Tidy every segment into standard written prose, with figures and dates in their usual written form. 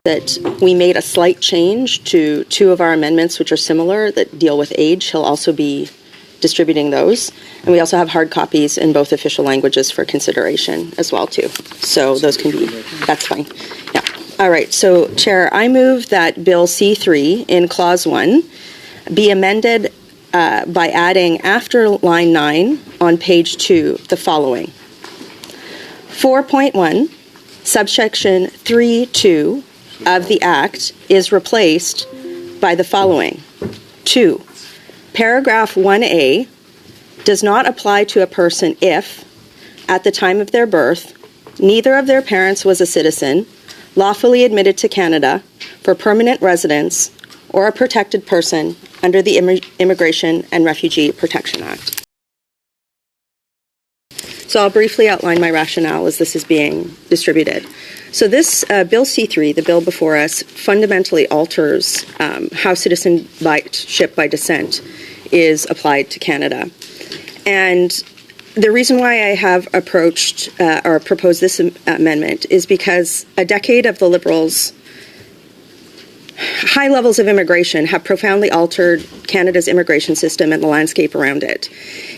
that we made a slight change to two of our amendments, which are similar, that deal with age. He'll also be distributing those. And we also have hard copies in both official languages for consideration as well, too. So those can be, that's fine. Yeah. All right. So, Chair, I move that Bill C3 in Clause 1 be amended by adding after line 9 on page 2 the following. 4.1, subsection 3.2 of the Act is replaced by the following. 2. Paragraph 1A does not apply to a person if, at the time of their birth, neither of their parents was a citizen, lawfully admitted to Canada for permanent residence, or a protected person under the Immigration and Refugee Protection Act. So I'll briefly outline my rationale as this is being distributed. So this Bill C3, the bill before us, fundamentally alters how citizenship by descent is applied to Canada. And the reason why I have approached or proposed this amendment is because a decade of the Liberals' high levels of immigration have profoundly altered Canada's immigration system and the landscape around it.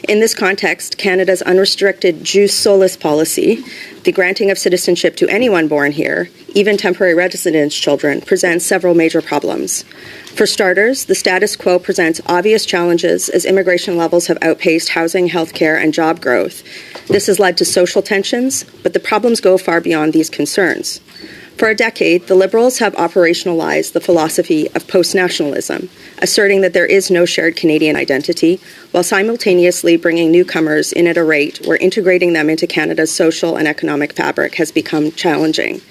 In this context, Canada's unrestricted jus solis policy, the granting of citizenship to anyone born here, even temporary residence children, presents several major problems. For starters, the status quo presents obvious challenges as immigration levels have outpaced housing, healthcare, and job growth. This has led to social tensions, but the problems go far beyond these concerns. For a decade, the Liberals have operationalized the philosophy of post-nationalism, asserting that there is no shared Canadian identity, while simultaneously bringing newcomers in at a rate where integrating them into Canada's social and economic fabric has become challenging.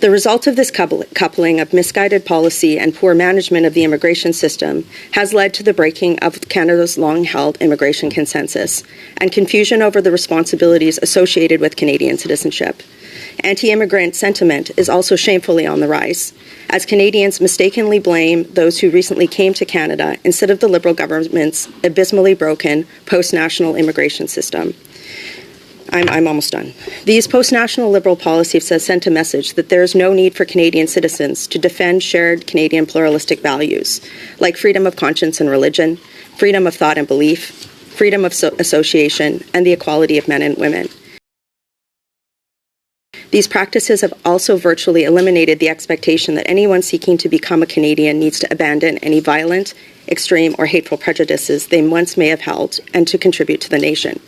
The result of this coupling of misguided policy and poor management of the immigration system has led to the breaking of Canada's long-held immigration consensus and confusion over the responsibilities associated with Canadian citizenship. Anti-immigrant sentiment is also shamefully on the rise, as Canadians mistakenly blame those who recently came to Canada instead of the Liberal government's abysmally broken post-national immigration system. I'm almost done. These post-national Liberal policies have sent a message that there is no need for Canadian citizens to defend shared Canadian pluralistic values, like freedom of conscience and religion, freedom of thought and belief, freedom of association, and the equality of men and women. These practices have also virtually eliminated the expectation that anyone seeking to become a Canadian needs to abandon any violent, extreme, or hateful prejudices they once may have held and to contribute to the nation.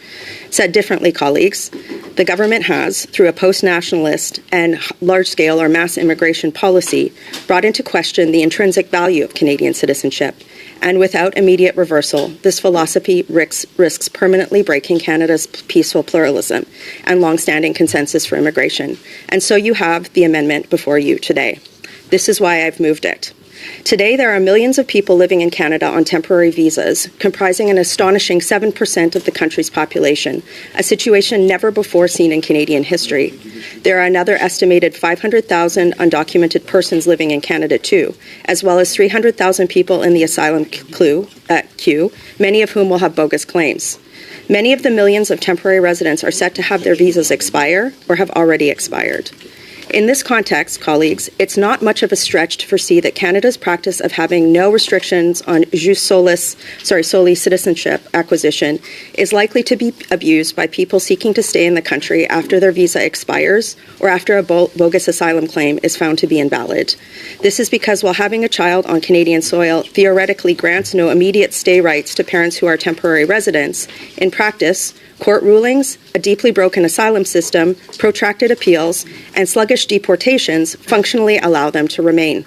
Said differently, colleagues, the government has, through a post-nationalist and large-scale or mass immigration policy, brought into question the intrinsic value of Canadian citizenship. And without immediate reversal, this philosophy risks permanently breaking Canada's peaceful pluralism and long-standing consensus for immigration. And so you have the amendment before you today. This is why I've moved it. Today, there are millions of people living in Canada on temporary visas, comprising an astonishing 7% of the country's population, a situation never before seen in Canadian history. There are another estimated 500,000 undocumented persons living in Canada, too, as well as 300,000 people in the asylum queue, many of whom will have bogus claims. Many of the millions of temporary residents are set to have their visas expire or have already expired. In this context, colleagues, it's not much of a stretch to foresee that Canada's practice of having no restrictions on soli citizenship acquisition is likely to be abused by people seeking to stay in the country after their visa expires or after a bogus asylum claim is found to be invalid. This is because while having a child on Canadian soil theoretically grants no immediate stay rights to parents who are temporary residents, in practice, court rulings, a deeply broken asylum system, protracted appeals, and sluggish deportations functionally allow them to remain.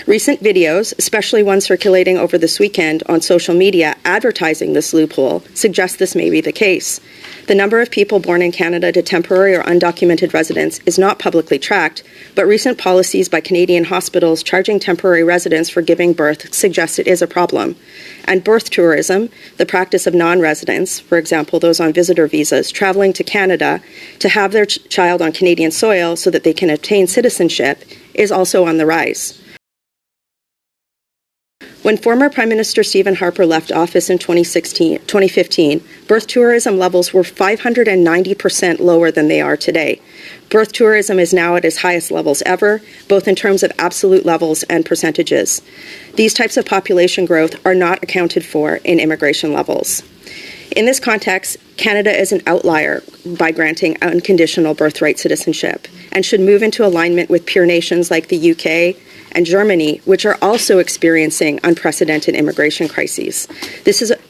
Recent videos, especially one circulating over this weekend on social media advertising this loophole, suggest this may be the case. The number of people born in Canada to temporary or undocumented residents is not publicly tracked, but recent policies by Canadian hospitals charging temporary residents for giving birth suggest it is a problem. And birth tourism, the practice of non-residents, for example, those on visitor visas, traveling to Canada to have their child on Canadian soil so that they can obtain citizenship, is also on the rise. When former Prime Minister Stephen Harper left office in 2015, birth tourism levels were 590% lower than they are today. Birth tourism is now at its highest levels ever, both in terms of absolute levels and percentages. These types of population growth are not accounted for in immigration levels. In this context, Canada is an outlier by granting unconditional birthright citizenship and should move into alignment with peer nations like the UK and Germany, which are also experiencing unprecedented immigration crises.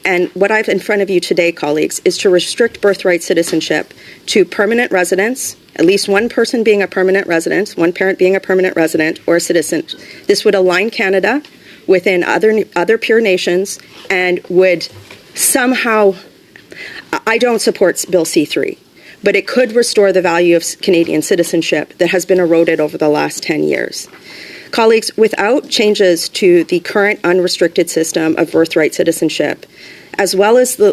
And what I've in front of you today, colleagues, is to restrict birthright citizenship to permanent residents, at least one person being a permanent resident, one parent being a permanent resident or a citizen. This would align Canada within other peer nations and would somehow, I don't support Bill C-3, but it could restore the value of Canadian citizenship that has been eroded over the last 10 years. Colleagues, without changes to the current unrestricted system of birthright citizenship, as well as the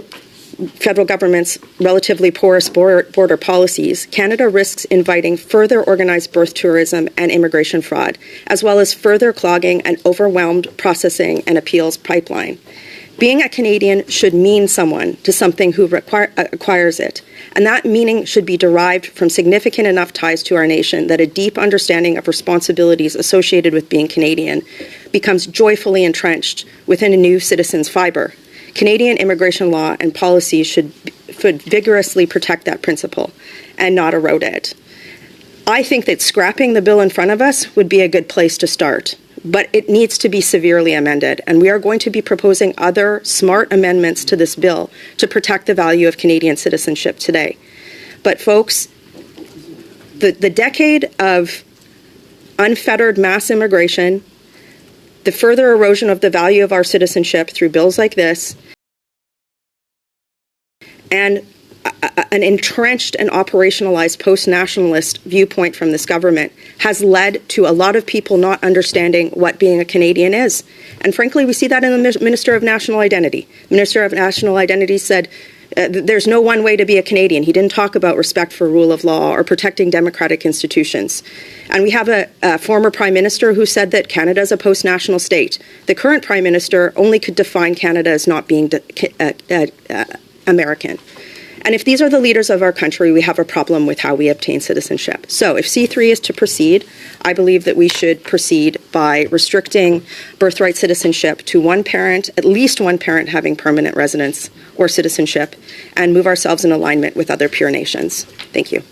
federal government's relatively porous border policies, Canada risks inviting further organized birth tourism and immigration fraud, as well as further clogging an overwhelmed processing and appeals pipeline. Being a Canadian should mean someone to something who acquires it, and that meaning should be derived from significant enough ties to our nation that a deep understanding of responsibilities associated with being Canadian becomes joyfully entrenched within a new citizen's fibre. Canadian immigration law and policy should vigorously protect that principle and not erode it. I think that scrapping the bill in front of us would be a good place to start, but it needs to be severely amended, and we are going to be proposing other smart amendments to this bill to protect the value of Canadian citizenship today. But folks, the decade of unfettered mass immigration, the further erosion of the value of our citizenship through bills like this, and an entrenched and operationalized post-nationalist viewpoint from this government has led to a lot of people not understanding what being a Canadian is. And frankly, we see that in the Minister of National Identity. The Minister of National Identity said, there's no one way to be a Canadian. He didn't talk about respect for rule of law or protecting democratic institutions. And we have a former Prime Minister who said that Canada is a post-national state. The current Prime Minister only could define Canada as not being American. And if these are the leaders of our country, we have a problem with how we obtain citizenship. So if C3 is to proceed, I believe that we should proceed by restricting birthright citizenship to one parent, at least one parent having permanent residence or citizenship, and move ourselves in alignment with other peer nations. Thank you.